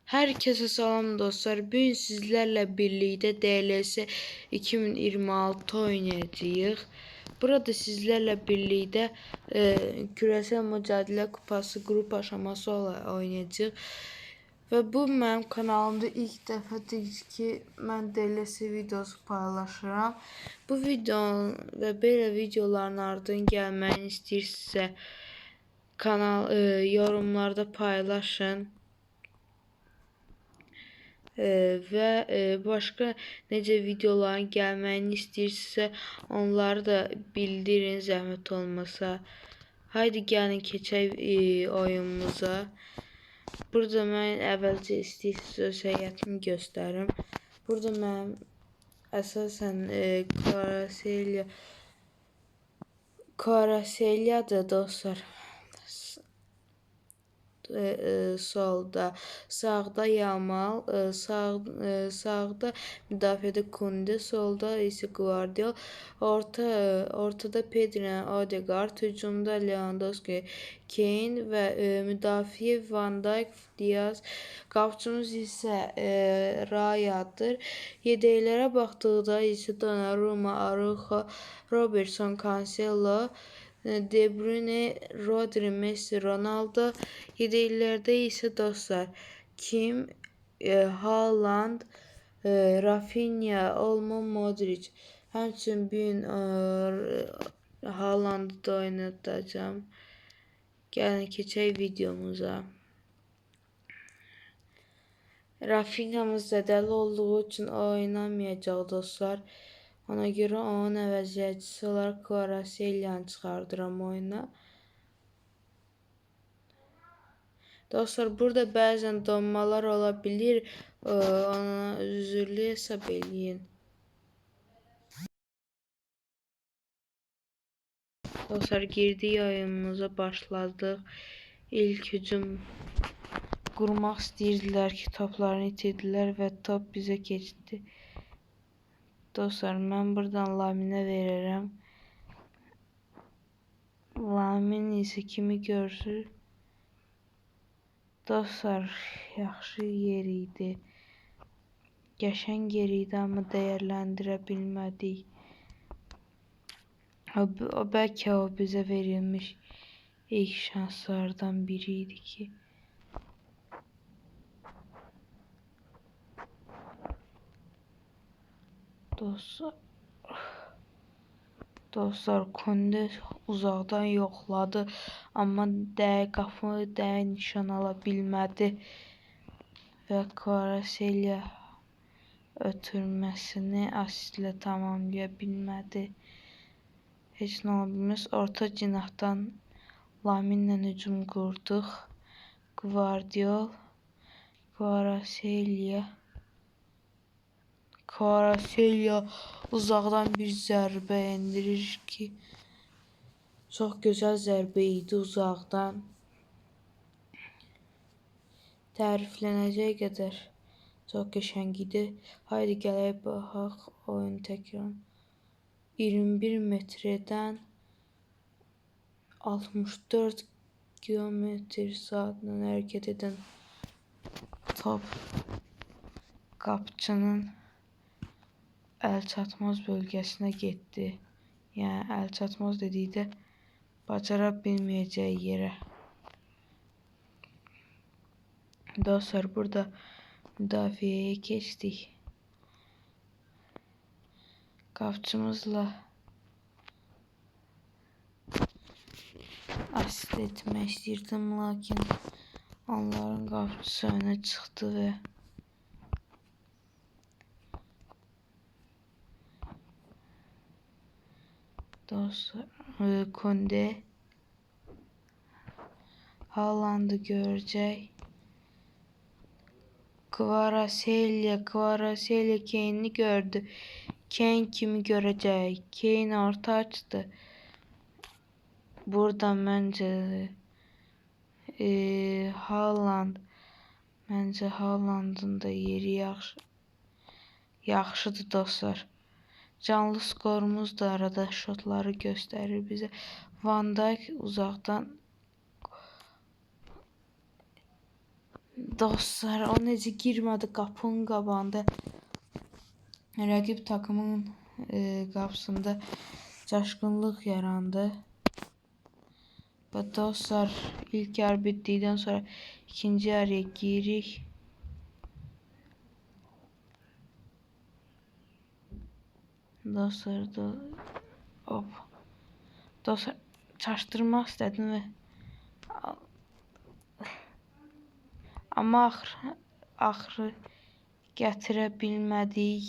Herkese salam dostlar. Bugün sizlerle birlikte DLS 2026 oynayacağıq. Burada sizlerle birlikte Küresel Mücadele Kupası grup aşaması oynayacağıq. Və bu mənim kanalımda ilk dəfədir ki, mən DLS videosu paylaşıram. Bu video və belə videoların ardın gəlməyini istəyirsinizsə kanal yorumlarda paylaşın. Və başqa necə videoların gəlməyini istəyirsinizsə onları da bildirin zəhmət olmasa. Haydi gəlin keçək oyunumuza. Burada mən əvvəlcə istəyirsinizsə öz heyətimi göstərim. Burada mənim əsasən Kvaraseliyadır dostlar. Solda, sağda Yamal, sağda müdafiədə Kunde, solda isə Guardiola, ortada Pedri, Odegaard, hücumda Lewandowski, Kane və müdafiə Van Dijk, Diaz, qapıcımız isə Raya'dır. Yedəklərə baxdıqda isə Donnarumma, Araujo, Robertson, Cancelo, De Bruyne, Rodri, Messi, Ronaldo. Yedəklərdə isə dostlar kim? Haaland, Rafinha, Olmo, Modric. Həmçinin bugün Haaland'ı da oynatacağım. Gəlin keçək videomuza. Rafinha'mız zədəli olduğu üçün oynamayacaq dostlar. Ona görə onun əvəzləyicisi olaraq Kvaratskhelia çıxardıram oyuna. Dostlar burada bəzən donmalar ola bilir. Ona üzürlü hesab eləyin. Dostlar girdik oyunumuza başladıq. İlk hücum qurmaq istəyirdilər ki, toplarını itirdilər və top bizə keçdi. Dostlar mən buradan Laminə verirəm. Lamin isə kimi görsün. Dostlar yaxşı yer idi. Qəşəng yer idi, amma dəyərləndirə bilmədik. Bəlkə o bizə verilmiş ilk şanslardan biri idi ki. Dostlar Kunde uzaqdan yoxladı, amma qapı dəqiq nişan ala bilmədi və Kvaratskhelia ötürməsini asistlə tamamlaya bilmədi. Heç nə ola bilməz. Orta cinahdan Laminlə hücum qurduq. Guardiola, Kvaratskhelia uzaqdan bir zərbə endirir ki, çox gözəl zərbə idi uzaqdan. Təriflənəcək qədər çox qəşəng idi. Haydi gələk baxaq oyun təkrar. 21 metrdən 64 km/saatlə hərəkət edən top qapıcının əlçatmaz bölgəsinə getdi. Yəni əlçatmaz dedikdə bacara bilməyəcəyi yerə. Dostlar burada müdafiəyə keçdik. Qapıcımızla asist etmək istəyirdim, lakin onların qapıcısı önə çıxdı və dostlar Kunde Haaland'ı görəcək. Kvaratskhelia Kane'i gördü. Kane kimi görəcək. Kane orta açdı. Burada məncə Haaland'ın da yeri yaxşıdır dostlar. Canlı skorumuz da arada şotları göstərir bizə. Van Dijk uzaqdan Dostlar, o necə girmədi qapının qabağında. Rəqib takımın qapısında çaşqınlıq yarandı. Və dostlar, ilk yarı bitdikdən sonra ikinci yarıya giririk. Dostlar, dostlar çaşdırmaq istədim və amma axırı gətirə bilmədik.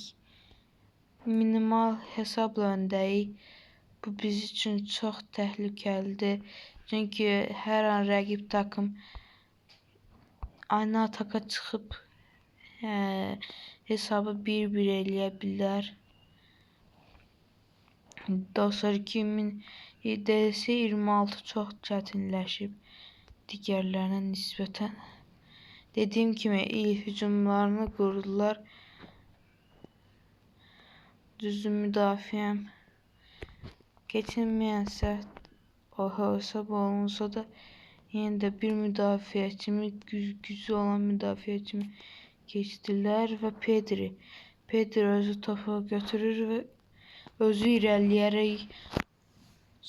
Minimal hesabla öndəyik. Bu biz üçün çox təhlükəlidir. Çünki hər an rəqib takım aynı ataka çıxıb hesabı 1-1 eləyə bilər. Dostlar, 26 çox çətinləşib digərlərinə nisbətən. Dediyim kimi ilk hücumlarını qurdular. Düzdür, müdafiəm keçilməyən səhv hesab olunsa da yenə də bir müdafiəçimi, güclü olan müdafiəçimi keçdilər və Pedri özü topu götürür və özü irəliləyərək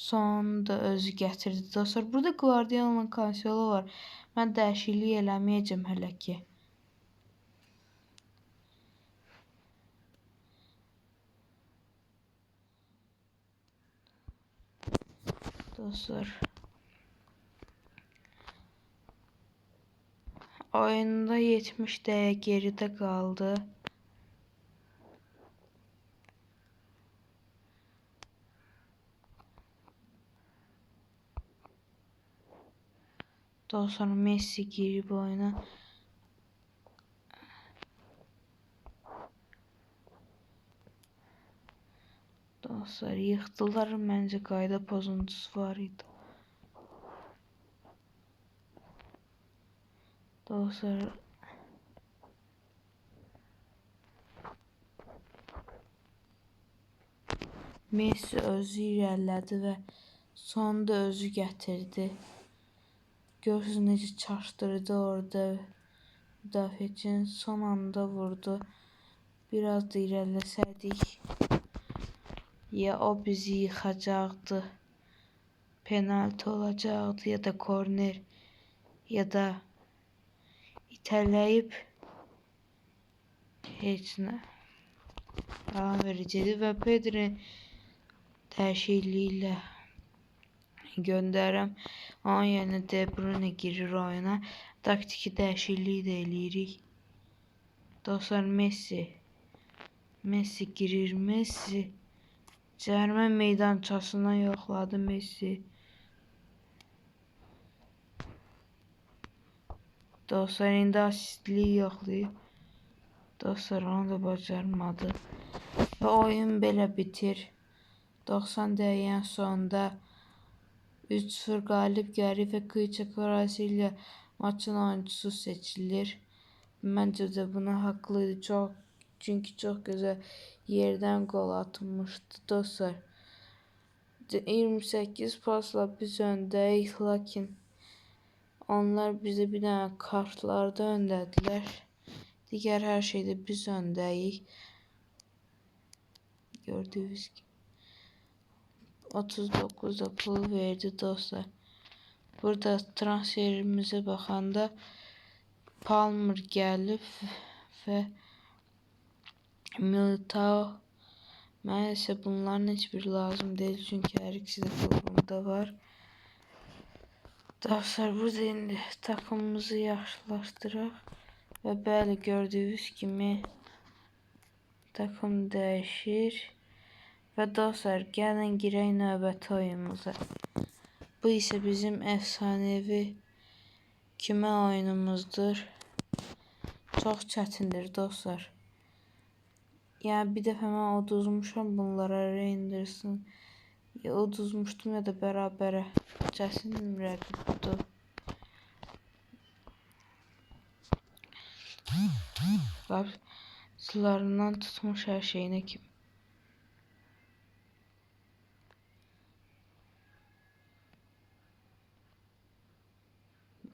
sonunda özü gətirdi. Dostlar, burada Guardiola, Cancelo var. Mən dəyişiklik eləməyəcəm hələ ki. Dostlar, oyunda 70 dəqiqə geridə qaldı. Dostlar, Messi girib oyuna. Dostlar, yıxdılar. Məncə qayda pozuntusu var idi. Dostlar, Messi özü irəlilədi və sonunda özü gətirdi. Görürsünüz necə çaşdırdı orada. Müdafiəçinin son anda vurdu. Biraz da irəliləsəydik ya o bizi yıxacaqdı, penaltı olacaqdı, ya da korner, ya da itələyib heç nə davam verəcəkdi və Pedri dəyişikliyi ilə göndərirəm. Onun yerinə De Bruyne girir oyuna. Taktiki dəyişikliyi də eləyirik. Dostlar, Messi girir. Messi cərimə meydançasından yoxladı Messi. Dostlar, indi asistliyi yoxlayıb. Dostlar, onu da bacarmadı. Və oyun belə bitir. 90 dəqiqənin sonunda 3-0 qalib gəlir və Kviça Kvaratskhelia maçın oyuncusu seçilir. Məncə də buna haqlı idi. Çünki çox gözəl yerdən qol atmışdı. Dostlar, 28 pasla biz öndəyik, lakin onlar bizə bir dənə kartlarda öndədilər. Digər hər şeydə biz öndəyik. Gördüyünüz gibi 39'da pul verdi dostlar. Burada transferimize baxanda Palmer gəlib və Militao. Mənə isə bunların heç biri lazım deyil, çünki hər ikisi də klubumda var. Dostlar, burada indi takımımızı yaxşılaşdıraq və bəli, gördüyünüz kimi takım dəyişir. Və dostlar, gəlin girək növbəti oyunumuza. Bu isə bizim əfsanəvi küme oyunumuzdur. Çox çətindir dostlar. Yəni bir dəfə mən uduzmuşam bunlara, Reinders'ın. Ya uduzmuşdum ya da bərabərə. Kəsin rəqib budur. Qapılarından tutmuş hər şeyinə kimi.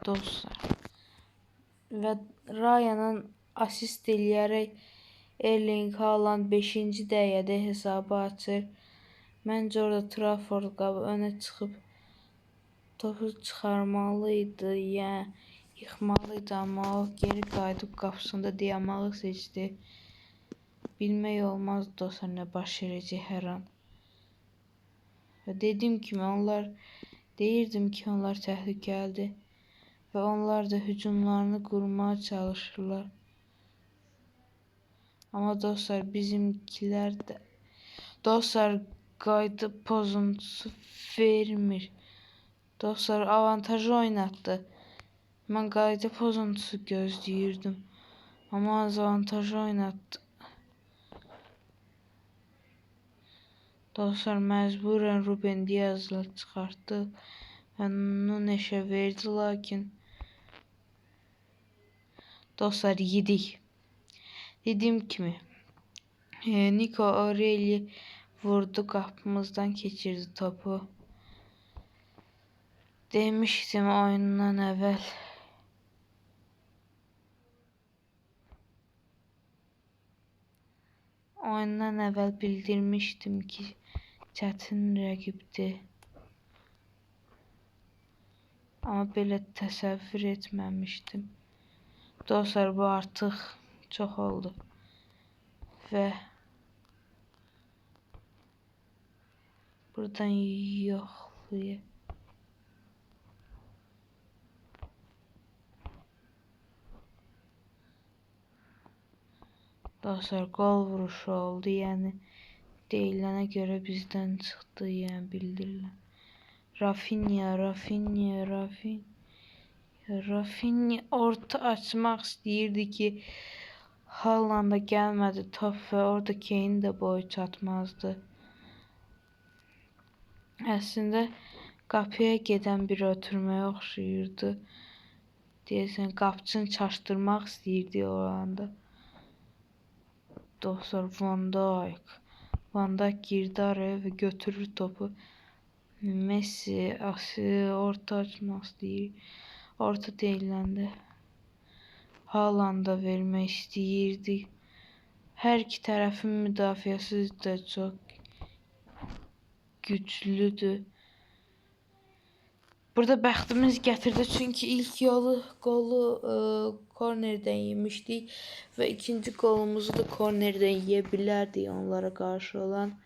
Dostlar, və Ryanın asist eləyərək Erling Haaland 5-ci dəqiqədə hesabı açır. Məncə orada Trafford önə çıxıb topu çıxarmalı idi, yəni yıxmalı idi, amma o geri qayıdıb qapısında dayanmağı seçdi. Bilmək olmaz dostlar nə baş verəcək hər an. Və dediyim kimi deyirdim ki, onlar təhlükəlidir və onlar da hücumlarını qurmaya çalışırlar. Amma dostlar bizimkilər də qayıdıb pozuntusu vermir. Dostlar avantajı oynatdı. Mən qayıdıb pozuntusu gözləyirdim. Amma az avantajı oynatdı. Dostlar məcburən Ruben Diaz'la çıxartdı və Nunez'ə verdi, lakin dostlar yedik. Dediyim kimi Nico Aureli vurdu, qapımızdan keçirdi topu. Demişdim oyundan əvvəl bildirmişdim ki, çətin rəqibdir. Amma belə təsəvvür etməmişdim. Dostlar bu artıq çox oldu. Və buradan yoxlayaq. Dostlar gol vuruşu oldu, yəni deyilənə görə bizdən çıxdı, yəni bildirilən. Rafinha orta açmaq istəyirdi ki, Haaland'a gəlmədi top və orada Kane'in də boyu çatmazdı. Əslində qapıya gedən bir ötürməyə oxşayırdı. Deyəsən qapıçını çaşdırmaq istəyirdi o anda. Dostlar Van Dijk girdi araya və götürür topu. Messi orta açmaq istəyir. Orta deyiləndə Haaland'a vermək istəyirdi. Hər iki tərəfin müdafiəsi də çox güclüdür. Burada bəxtimiz gətirdi, çünki ilk qolu kornerdən yemişdik və ikinci qolumuzu da kornerdən yeyə bilərdik onlara qarşı olan.